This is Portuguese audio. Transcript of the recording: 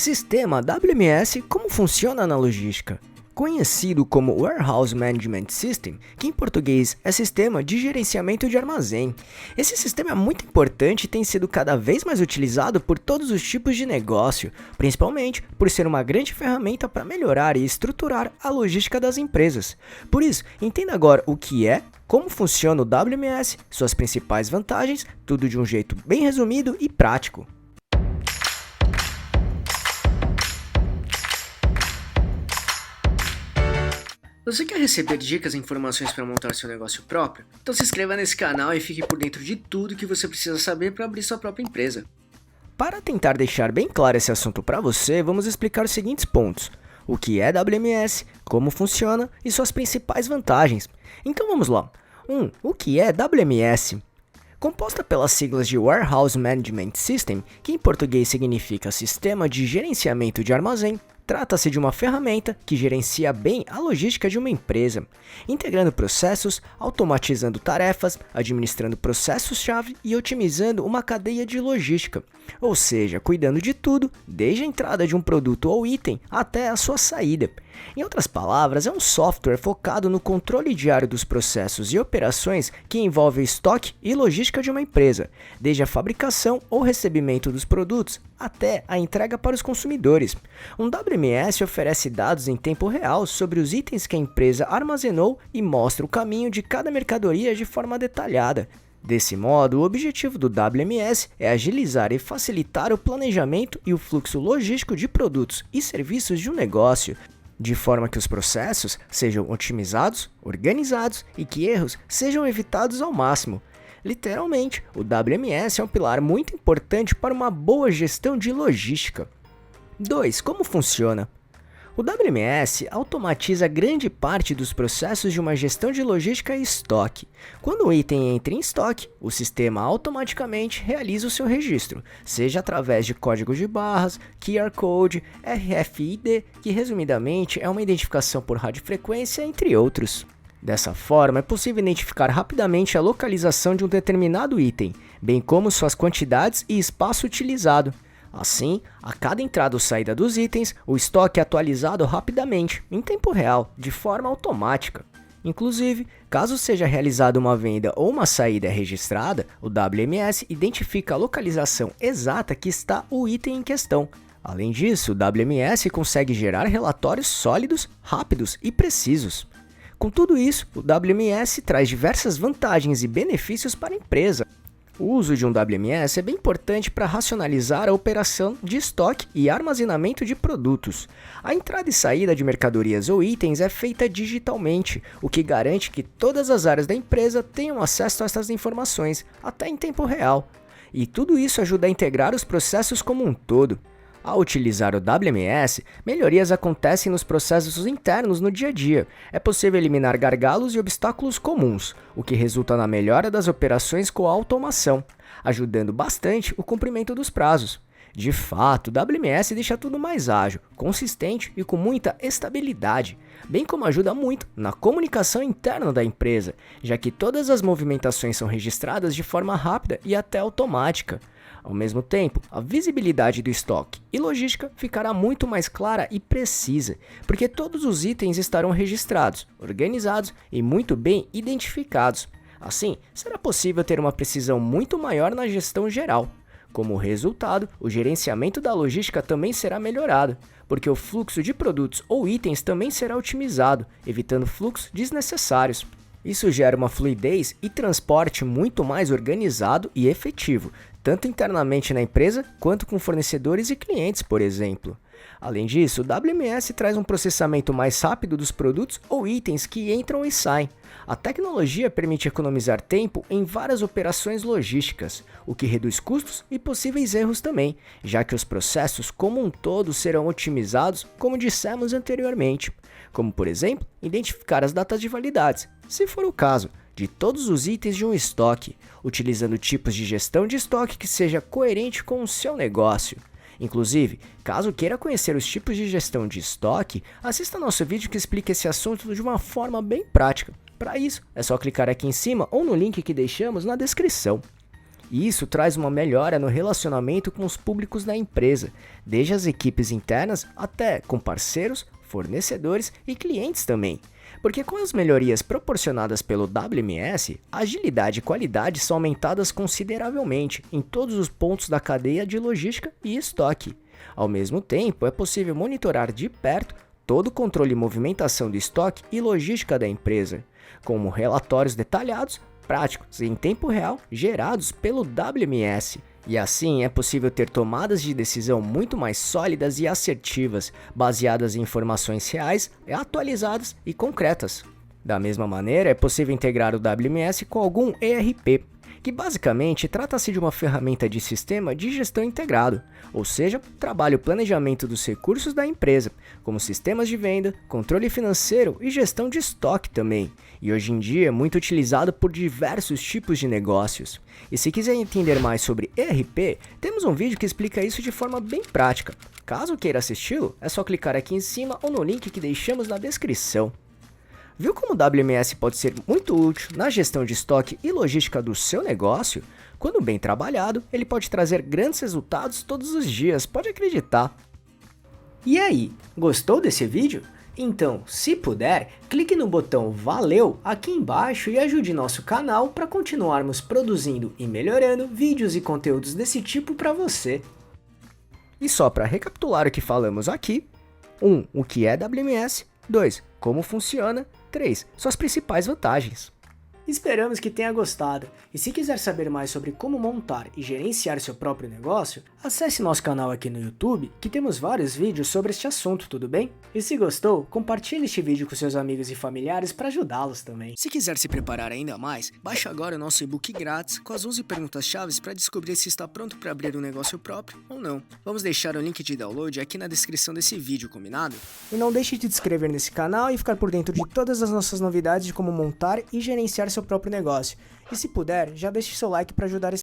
Sistema WMS, como funciona na logística? Conhecido como Warehouse Management System, que em português é Sistema de Gerenciamento de Armazém. Esse sistema é muito importante e tem sido cada vez mais utilizado por todos os tipos de negócio, principalmente por ser uma grande ferramenta para melhorar e estruturar a logística das empresas. Por isso, entenda agora o que é, como funciona o WMS, suas principais vantagens, tudo de um jeito bem resumido e prático. Você quer receber dicas e informações para montar seu negócio próprio? Então se inscreva nesse canal e fique por dentro de tudo que você precisa saber para abrir sua própria empresa. Para tentar deixar bem claro esse assunto para você, vamos explicar os seguintes pontos. O que é WMS, como funciona e suas principais vantagens. Então vamos lá. 1. O que é WMS? Composta pelas siglas de Warehouse Management System, que em português significa Sistema de Gerenciamento de Armazém, trata-se de uma ferramenta que gerencia bem a logística de uma empresa, integrando processos, automatizando tarefas, administrando processos-chave e otimizando uma cadeia de logística, ou seja, cuidando de tudo, desde a entrada de um produto ou item até a sua saída. Em outras palavras, é um software focado no controle diário dos processos e operações que envolvem estoque e logística de uma empresa, desde a fabricação ou recebimento dos produtos até a entrega para os consumidores. Um WMS oferece dados em tempo real sobre os itens que a empresa armazenou e mostra o caminho de cada mercadoria de forma detalhada. Desse modo, o objetivo do WMS é agilizar e facilitar o planejamento e o fluxo logístico de produtos e serviços de um negócio, de forma que os processos sejam otimizados, organizados e que erros sejam evitados ao máximo. Literalmente, o WMS é um pilar muito importante para uma boa gestão de logística. 2. Como funciona? O WMS automatiza grande parte dos processos de uma gestão de logística e estoque. Quando o item entra em estoque, o sistema automaticamente realiza o seu registro, seja através de código de barras, QR Code, RFID, que resumidamente é uma identificação por radiofrequência, entre outros. Dessa forma, é possível identificar rapidamente a localização de um determinado item, bem como suas quantidades e espaço utilizado. Assim, a cada entrada ou saída dos itens, o estoque é atualizado rapidamente, em tempo real, de forma automática. Inclusive, caso seja realizada uma venda ou uma saída registrada, o WMS identifica a localização exata que está o item em questão. Além disso, o WMS consegue gerar relatórios sólidos, rápidos e precisos. Com tudo isso, o WMS traz diversas vantagens e benefícios para a empresa. O uso de um WMS é bem importante para racionalizar a operação de estoque e armazenamento de produtos. A entrada e saída de mercadorias ou itens é feita digitalmente, o que garante que todas as áreas da empresa tenham acesso a essas informações, até em tempo real. E tudo isso ajuda a integrar os processos como um todo. Ao utilizar o WMS, melhorias acontecem nos processos internos no dia a dia. É possível eliminar gargalos e obstáculos comuns, o que resulta na melhora das operações com a automação, ajudando bastante o cumprimento dos prazos. De fato, o WMS deixa tudo mais ágil, consistente e com muita estabilidade, bem como ajuda muito na comunicação interna da empresa, já que todas as movimentações são registradas de forma rápida e até automática. Ao mesmo tempo, a visibilidade do estoque e logística ficará muito mais clara e precisa, porque todos os itens estarão registrados, organizados e muito bem identificados. Assim, será possível ter uma precisão muito maior na gestão geral. Como resultado, o gerenciamento da logística também será melhorado, porque o fluxo de produtos ou itens também será otimizado, evitando fluxos desnecessários. Isso gera uma fluidez e transporte muito mais organizado e efetivo, tanto internamente na empresa quanto com fornecedores e clientes, por exemplo. Além disso, o WMS traz um processamento mais rápido dos produtos ou itens que entram e saem. A tecnologia permite economizar tempo em várias operações logísticas, o que reduz custos e possíveis erros também, já que os processos como um todo serão otimizados, como dissemos anteriormente, como por exemplo, identificar as datas de validades, se for o caso, de todos os itens de um estoque, utilizando tipos de gestão de estoque que seja coerente com o seu negócio. Inclusive, caso queira conhecer os tipos de gestão de estoque, assista nosso vídeo que explica esse assunto de uma forma bem prática. Para isso, é só clicar aqui em cima ou no link que deixamos na descrição. E isso traz uma melhora no relacionamento com os públicos da empresa, desde as equipes internas até com parceiros, fornecedores e clientes também. Porque com as melhorias proporcionadas pelo WMS, a agilidade e qualidade são aumentadas consideravelmente em todos os pontos da cadeia de logística e estoque. Ao mesmo tempo, é possível monitorar de perto todo o controle e movimentação de estoque e logística da empresa, como relatórios detalhados, práticos e em tempo real gerados pelo WMS. E assim é possível ter tomadas de decisão muito mais sólidas e assertivas, baseadas em informações reais, atualizadas e concretas. Da mesma maneira, é possível integrar o WMS com algum ERP, que basicamente trata-se de uma ferramenta de sistema de gestão integrado, ou seja, trabalha o planejamento dos recursos da empresa, como sistemas de venda, controle financeiro e gestão de estoque também, e hoje em dia é muito utilizado por diversos tipos de negócios. E se quiser entender mais sobre ERP, temos um vídeo que explica isso de forma bem prática. Caso queira assisti-lo, é só clicar aqui em cima ou no link que deixamos na descrição. Viu como o WMS pode ser muito útil na gestão de estoque e logística do seu negócio? Quando bem trabalhado, ele pode trazer grandes resultados todos os dias, pode acreditar. E aí, gostou desse vídeo? Então, se puder, clique no botão Valeu aqui embaixo e ajude nosso canal para continuarmos produzindo e melhorando vídeos e conteúdos desse tipo para você. E só para recapitular o que falamos aqui: 1. O que é WMS? 2. Como funciona? 3. Suas principais vantagens. Esperamos que tenha gostado, e se quiser saber mais sobre como montar e gerenciar seu próprio negócio, acesse nosso canal aqui no YouTube, que temos vários vídeos sobre este assunto, tudo bem? E se gostou, compartilhe este vídeo com seus amigos e familiares para ajudá-los também. Se quiser se preparar ainda mais, baixe agora o nosso e-book grátis com as 11 perguntas-chave para descobrir se está pronto para abrir um negócio próprio ou não. Vamos deixar o link de download aqui na descrição desse vídeo, combinado? E não deixe de se inscrever nesse canal e ficar por dentro de todas as nossas novidades de como montar e gerenciar seu próprio negócio. E se puder, já deixe seu like para ajudar esse